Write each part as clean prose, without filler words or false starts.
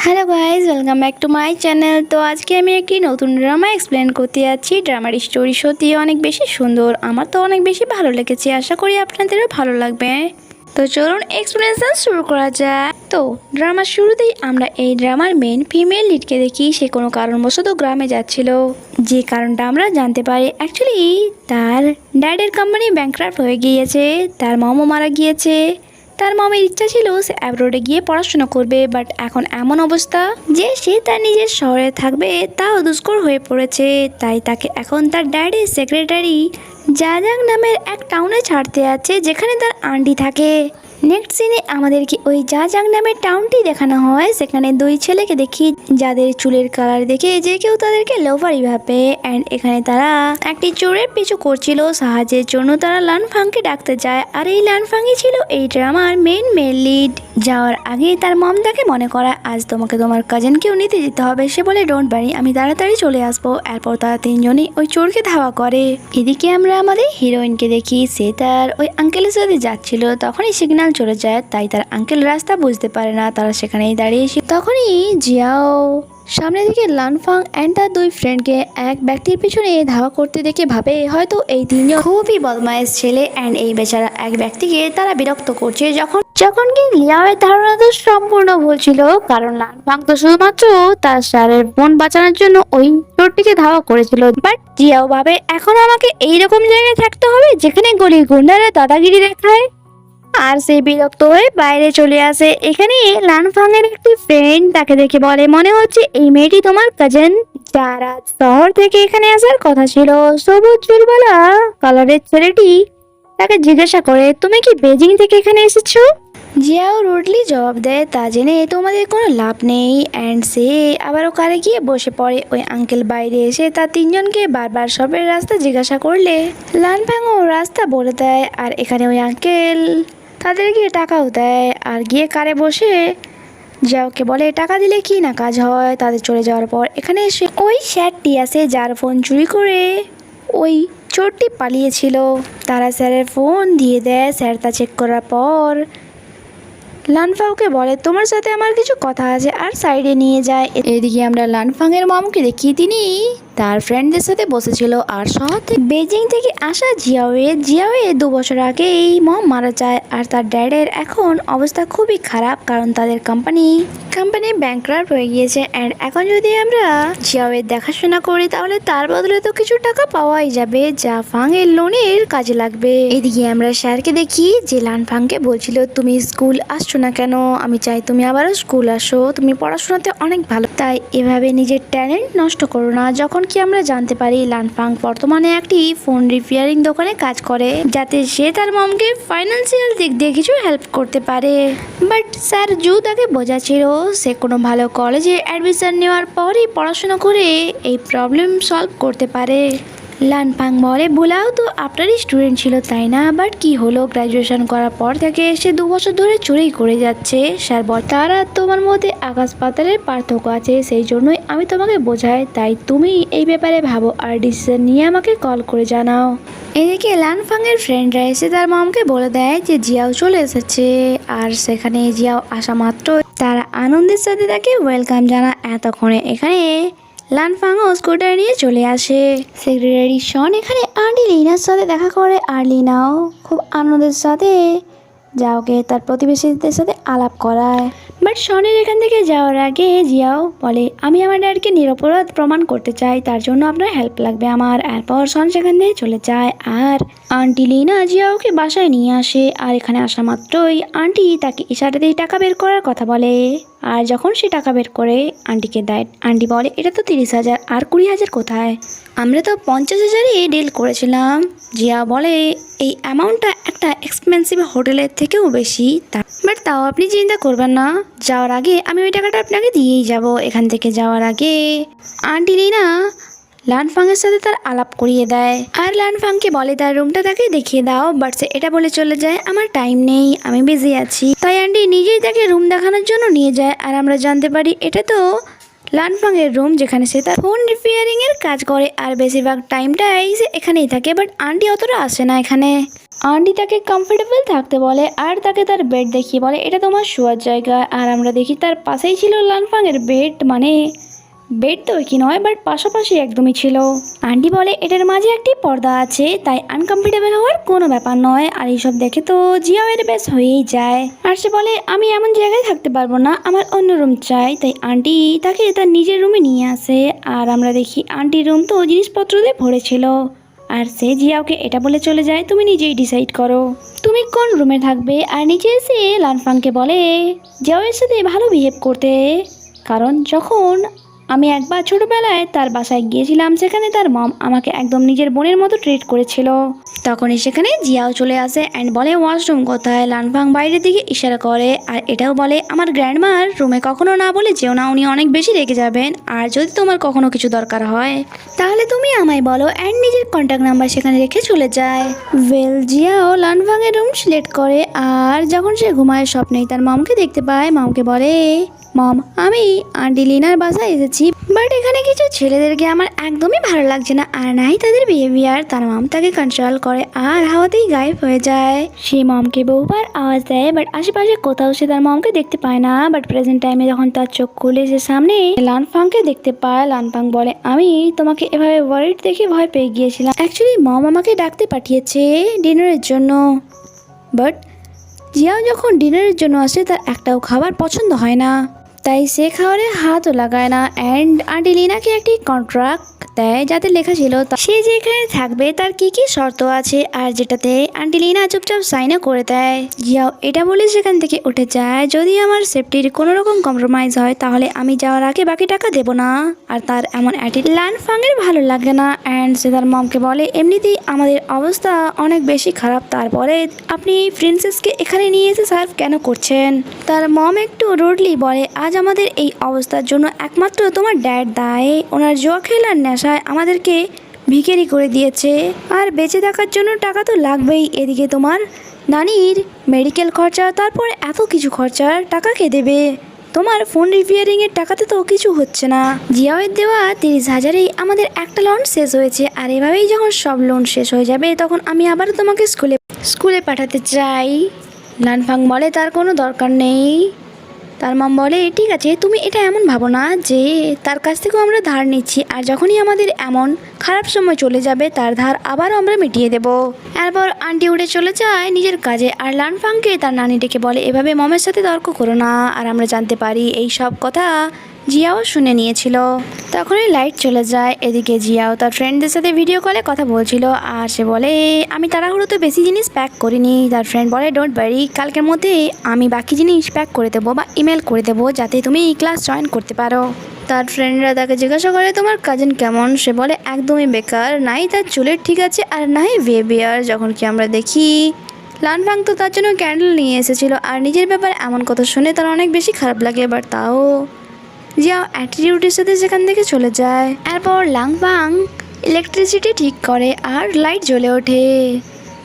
Hello guys, welcome back to my channel. তো আজকে আমি একটি নতুন ড্রামা এক্সপ্লেন করতে যাচ্ছি। ড্রামার স্টোরি সত্যি অনেক বেশি সুন্দর, আমার তো অনেক বেশি ভালো লেগেছে, আশা করি আপনাদেরও ভালো লাগবে। তো চলুন এক্সপ্লেনেশন শুরু করা যায়। তো ড্রামার শুরুতেই আমরা এই ড্রামার মেন ফিমেল লিডকে দেখি। সে কোনো কারণবশত গ্রামে যাচ্ছিল, যে কারণটা আমরা জানতে পারি অ্যাকচুয়ালি তার ড্যাডের কোম্পানি ব্যাংক্রাফ্ট হয়ে গিয়েছে, তার মমও মারা গিয়েছে। তার মামের ইচ্ছা ছিল সে অ্যাব্রোডে গিয়ে পড়াশোনা করবে, বাট এখন এমন অবস্থা যে সে তার নিজের শহরে থাকবে তাও দুষ্কর হয়ে পড়েছে। তাই তাকে এখন তার ড্যাডির সেক্রেটারি জাজাং নামের এক টাউনে ছাড়তে আছে, যেখানে তার আন্টি থাকে। নেক্সট সিনে আমাদেরকে ওই জাজাং নামের টাউনটি দেখানো হয়। সেখানে দুই ছেলেকে দেখি যাদের চুলের কালার দেখে যে কেউ তাদেরকে লোভারি ভাবে। অ্যান্ড এখানে তারা একটি চোরের পিছু করছিল, সাহায্যের জন্য তারা লানফাংকে ডাকতে যায়। আর এই লানফাংই ছিল এই ড্রামার মেন লিড। যাওয়ার আগে তার মম তাকে মনে করায় আজ তোমাকে তোমার কাজিনকেও নিতে যেতে হবে। সে বলে ডোন্ট বারি, আমি তাড়াতাড়ি চলে আসবো। এরপর তারা তিনজনই ওই চোরকে ধাওয়া করে। এদিকে আমরা আমাদের হিরোইনকে দেখি, সে তার ওই আঙ্কেলের সাথে যাচ্ছিল, তখনই সিগন্যাল চলে যায়। তাই তার আঙ্কেল রাস্তা বুঝতে পারে না, তারা সেখানেই দাঁড়িয়ে। তখনই জিয়াও সামনে দিকে লানফাং অ্যান্ড তার দুই ফ্রেন্ডকে এক ব্যক্তির পিছনে ধাওয়া করতে দেখে ভাবে হয়তো এই তিনজন খুবই বদমাইশ ছেলে অ্যান্ড এই বেচারা এক ব্যক্তিকে তারা বিরক্ত করছে। যখন কি লিয়াওয়ের ধারণা তো সম্পূর্ণ ভুল ছিল, কারণ লানফাং তো শুধুমাত্র তার স্যারের বোন বাঁচানোর জন্য ওই চোরটিকে ধাওয়া করেছিল। বাট জিয়াও ভাবে এখন আমাকে এইরকম জায়গায় থাকতে হবে যেখানে গলির গুন্ডারা দাদাগিরি দেখায়, আর সে বিরক্ত হয়ে বাইরে চলে আসে। এখানে লানফাং এর একটি ফ্রেন্ড তাকে দেখে বলে মনে হচ্ছে এই মেয়েটি তোমার কাজিন, যার আজ শহর থেকে এখানে আসার কথা ছিল। সবুজ চুলওয়ালা কালারের ছেলেটি তাকে জিজ্ঞাসা করে তুমি কি বেজিং থেকে এখানে এসেছো? জিয়াও রুডলি জবাব দেয় তা জেনে তোমাদের কোনো লাভ নেই। অ্যান্ড সে আবারও কারে গিয়ে বসে পড়ে। ওই আঙ্কেল বাইরে এসে তার তিনজনকে বারবার সবের রাস্তা জিজ্ঞাসা করলে লানফাংও রাস্তা বলে দেয়। আর এখানে ওই আঙ্কেল তাদেরকে টাকাও দেয় আর গিয়ে কারে বসে যাওকে বলে টাকা দিলে কি না কাজ হয়। তাদের চলে যাওয়ার পর এখানে এসে ওই স্যারটি আসে যার ফোন চুরি করে ওই চোরটি পালিয়েছিল। তারা স্যারের ফোন দিয়ে দেয়। স্যার তা চেক করার পর লানফাংকে বলে তোমার সাথে আমার কিছু কথা আছে আর সাইডে নিয়ে যায়। এদিকে আমরা লানফাংয়ের মমকে দেখি, তিনি তার ফ্রেন্ডদের সাথে বসেছিল। আর শহর থেকে বেজিং থেকে আসা জিয়াওয়ে 2 বছর আগে এই মম মারা যায়। আর তার ড্যাডের এখন অবস্থা খুবই খারাপ, কারণ তাদের কোম্পানি ব্যাংক্রাফ্ট হয়ে গিয়েছে। অ্যান্ড এখন যদি আমরা জিয়াওয়ের দেখাশোনা করি তাহলে তার বদলে তো কিছু টাকা পাওয়াই যাবে, যা ফাংয়ের লোনের কাজে লাগবে। এদিকে আমরা স্যারকে দেখি যে লানফাংকে বলছিল তুমি স্কুল আসছো না কেন, আমি চাই তুমি আবারও স্কুল আসো, তুমি পড়াশোনাতে অনেক ভালো, তাই এভাবে নিজের ট্যালেন্ট নষ্ট করো না। যখন কি আমরা জানতে পারি লানফাং বর্তমানে একটি ফোন রিপেয়ারিং দোকানে কাজ করে, যাতে সে তার মমকে ফাইন্যান্সিয়াল দিক দিয়ে কিছু হেল্প করতে পারে। বাট স্যার জু তাকে বোঝাচ্ছিল সে কোনো ভালো কলেজে অ্যাডমিশন নেওয়ার পরই পড়াশোনা করে এই প্রবলেম সলভ করতে পারে। লানফাং বলে বুলাও তো আপনারই স্টুডেন্ট ছিল তাই না, বাট কি হলো গ্র্যাজুয়েশন করার পর থেকে সে 2 বছর ধরে চুরি করে যাচ্ছে। স্যার বল তার আর তোমার মধ্যে আকাশ পাতালের পার্থক্য আছে, সেই জন্যই আমি তোমাকে বোঝাই, তাই তুমি এই ব্যাপারে ভাবো আর ডিসিশন নিয়ে আমাকে কল করে জানাও। এদিকে লানফাং এর ফ্রেন্ডরা এসে তার মমকে বলে দেয় যে জিয়াও চলে এসেছে। আর সেখানে জিয়াও আসা মাত্র তারা আনন্দের সাথে তাকে ওয়েলকাম জানা। এতক্ষণে এখানে লানফাংও স্কুটার নিয়ে চলে আসে। সেক্রেটারি শন এখানে আন্টি লিনার সাথে দেখা করে। আর লিনাও খুব আনন্দের সাথে যাওকে তার প্রতিবেশীদের সাথে আলাপ করায়। বাট শনের এখান থেকে যাওয়ার আগে জিয়াও বলে আমি আমার ড্যাডকে নিরপরাধ প্রমাণ করতে চাই, তার জন্য আপনার হেল্প লাগবে আমার। এরপর শন সেখান থেকে চলে যায়। আর আন্টি লিনা জিয়াওকে বাসায় নিয়ে আসে। আর এখানে আসা মাত্রই আন্টি তাকে ইশারাতেই টাকা বের করার কথা বলে। আর যখন সে টাকা বের করে আন্টিকে দেয়, আন্টি বলে এটা তো 30,000, আর 20,000 কোথায়, আমরা তো 50,000ই ডিল করেছিলাম। জিয়া বলে এই অ্যামাউন্টটা একটা এক্সপেন্সিভ হোটেলের থেকেও বেশি, বাট তাও আপনি চিন্তা করবেন না, যাওয়ার আগে আমি ওই টাকাটা আপনাকে দিয়েই যাব। এখান থেকে যাওয়ার আগে আন্টি লিনা লানফাংয়ের সাথে তার আলাপ করিয়ে দেয়। আর লানফাংকে বলে তার রুমটা তাকে দেখিয়ে দাও, বাট সে এটা বলে চলে যায় আমার টাইম নেই, আমি বিজি আছি। তাই আন্টি নিজেই তাকে রুম দেখানোর জন্য নিয়ে যায়। আর আমরা জানতে পারি এটা তো লানফাং এর রুম, যেখানে সে তার ফোন রিপেয়ারিং এর কাজ করে। আর বেশিরভাগ টাইমটাই সে এখানেই থাকে, বাট আন্টি অতটা আসে না এখানে। আন্টি তাকে কমফোর্টেবল থাকতে বলে আর তাকে তার বেড দেখিয়ে বলে এটা তোমার শোয়ার জায়গা। আর আমরা দেখি তার পাশেই ছিল লানফাংয়ের বেড, মানে বেড তো কি নয় বাট পাশাপাশি একদমই ছিল। আন্টি বলে এটার মাঝে একটি পর্দা আছে, তাই আনকমফোর্টেবল হওয়ার কোনো ব্যাপার নয়। আর এইসব দেখে তো জিয়াওয়ের বেশ হয়েই যায়। আর সে বলে আমি এমন জায়গায় থাকতে পারবো না, আমার অন্য রুম চাই। তাই আন্টি তাকে তার নিজের রুমে নিয়ে আসে। আর আমরা দেখি আন্টির রুম তো জিনিসপত্র দিয়ে ভরেছিল। আর সে জিয়াওকে এটা বলে চলে যায় তুমি নিজেই ডিসাইড করো তুমি কোন রুমে থাকবে। আর নিচে এসে লানফাংকে বলে জিয়াওয়ের সাথে ভালো বিহেভ করতে, কারণ যখন আমি একবার ছোটবেলায় তার বাসায় গিয়েছিলাম সেখানে তার মম আমাকে একদম নিজের বোনের মতো ট্রিট করেছিল। তখনই সেখানে জিয়াও চলে আসে অ্যান্ড বলে ওয়াশরুম কোথায়। লানফাং বাইরের দিকে ইশারা করে আর এটাও বলে আমার গ্র্যান্ডমার রুমে কখনো না বলে যেও না, উনি অনেক বেশি রেগে যাবেন। আর যদি তোমার কখনো কিছু দরকার হয় তাহলে তুমি আমায় বলো, অ্যান্ড নিজের কন্ট্যাক্ট নাম্বার সেখানে রেখে চলে যায়। জিয়াও লানফাংয়ের রুম সিলেক্ট করে আর যখন সে ঘুমায় স্বপ্নেই তার মমকে দেখতে পায়। মমকে বলে মম আমি আন্টি লিনার বাসায় এসেছি, বাট এখানে কিছু ছেলেদেরকে আমার একদমই ভালো লাগছে না, আর নাই তাদের বিহেভিয়ার। তার মম তাকে কন্ট্রোল করে আর হাওয়াতেই গায়েব হয়ে যায়। সে মমকে বহুবার আওয়াজ দেয় বাট আশেপাশে কোথাও সে তার মমকে দেখতে পায় না। বাট প্রেজেন্ট টাইমে যখন তার চোখ খুলে সে সামনে লানফাংকে দেখতে পায়। লানফাং বলে আমি তোমাকে এভাবে ওয়ারিড দেখে ভয় পেয়ে গিয়েছিলাম, অ্যাকচুয়ালি মম আমাকে ডাকতে পাঠিয়েছে ডিনারের জন্য। বাট জিয়াও যখন ডিনারের জন্য আসে তার একটাও খাবার পছন্দ হয় না, তাই সে খাবারে হাতও লাগায় না। অ্যান্ড আন্টি লিনাকে একটি কন্ট্রাক্ট দেয় যাতে লেখা ছিল সে যেখানে থাকবে তার কি কি শর্ত আছে, আর যেটাতে আন্টি লিনা চুপচাপ সাইনও করে দেয়। জিয়াও এটা বলে সেখান থেকে উঠে যায় যদি আমার সেফটির কোনো রকম কম্প্রোমাইজ হয় তাহলে আমি যাওয়ার আগে বাকি টাকা দেবো না। আর তার এমন অ্যাটিটিউড লানফাংয়ের ভালো লাগে না। অ্যান্ড সে তার মমকে বলে এমনিতেই আমাদের অবস্থা অনেক বেশি খারাপ, তারপরে আপনি এই প্রিন্সেসকে এখানে নিয়ে এসে সার্ভ কেন করছেন। তার মম একটু রুডলি বলে আজ আমাদের এই অবস্থার জন্য একমাত্র তোমার ড্যাড দায়, ওনার জুয়া খেলার নেশায় আমাদেরকে ভিখারি করে দিয়েছে, আর বেঁচে থাকার জন্য টাকা তো লাগবেই। এদিকে তোমার নানির মেডিকেল খরচা, তারপরে এত কিছু খরচা, টাকা কে দেবে। তোমার ফোন রিপেয়ারিংয়ের টাকাতে তো কিছু হচ্ছে না। জিয়াওয়ের দেওয়া 30,000-এই আমাদের একটা লোন শেষ হয়েছে, আর এভাবেই যখন সব লোন শেষ হয়ে যাবে তখন আমি আবারও তোমাকে স্কুলে পাঠাতে চাই। লানফাং বলে তার কোনো দরকার নেই। তার মম বলে ঠিক আছে তুমি এটা এমন ভাবো না যে তার কাছ থেকেও আমরা ধার নিচ্ছি, আর যখনই আমাদের এমন খারাপ সময় চলে যাবে তার ধার আবারও আমরা মিটিয়ে দেবো। এরপর আন্টি উঠে চলে যায় নিজের কাজে আর লানফাংকে তার নানি ডেকে বলে এভাবে মমের সাথে তর্ক করো না। আর আমরা জানতে পারি এই সব কথা জিয়াও শুনে নিয়েছিল। তখনই লাইট চলে যায়। এদিকে জিয়াও তার ফ্রেন্ডদের সাথে ভিডিও কলে কথা বলছিল আর সে বলে আমি তাড়াহুড়োতে বেশি জিনিস প্যাক করিনি। তার ফ্রেন্ড বলে ডোন্ট ওয়ারি, কালকের মধ্যে আমি বাকি জিনিস প্যাক করে দেবো বা ইমেল করে দেবো যাতে তুমি ক্লাস জয়েন করতে পারো। তার ফ্রেন্ডরা তাকে জিজ্ঞাসা করে তোমার কাজিন কেমন। সে বলে একদমই বেকার, নাই তার চুলের ঠিক আছে আর নাই বিহেভিয়ার। যখন কি আমরা দেখি লানফাং তো তার জন্য ক্যান্ডেল নিয়ে এসেছিল আর নিজের ব্যাপারে এমন কথা শুনে তার অনেক বেশি খারাপ লাগে। বাট তাও জিয়াও অ্যাটিটিউডের সাথে সেখান থেকে চলে যায়। এরপর লানফাং ইলেকট্রিসিটি ঠিক করে আর লাইট জ্বলে ওঠে।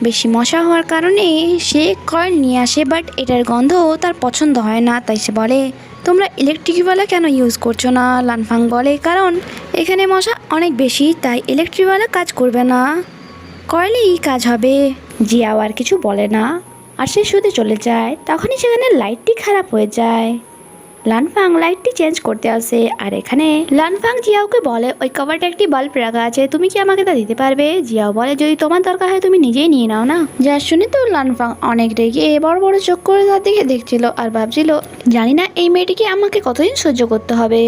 বেশি মশা হওয়ার কারণে সে কয়েল নিয়ে আসে, বাট এটার গন্ধ তার পছন্দ হয় না। তাই সে বলে তোমরা ইলেকট্রিকওয়ালা কেন ইউজ করছো না। লানফাং বলে কারণ এখানে মশা অনেক বেশি, তাই ইলেকট্রিকওয়ালা কাজ করবে না, কয়েলেই কাজ হবে। জিয়াও আর কিছু বলে না আর সে শুতে চলে যায়। তখনই সেখানে লাইটটি খারাপ হয়ে যায়। লানফাং লাইটটি চেঞ্জ করতে আসে আর এখানে লানফাং জিয়াওকে বলে ওই কভারটা একটি বাল্ব রাখা আছে, তুমি কি আমাকে তা দিতে পারবে। জিয়াও বলে যদি তোমার দরকার হয় তুমি নিজেই নিয়ে নাও না। যা শুনে তো লানফাং অনেক রেগে বড় বড় চোখ করে তার দিকে দেখছিল আর ভাবছিল জানি না এই মেয়েটিকে আমাকে কতদিন সহ্য করতে হবে।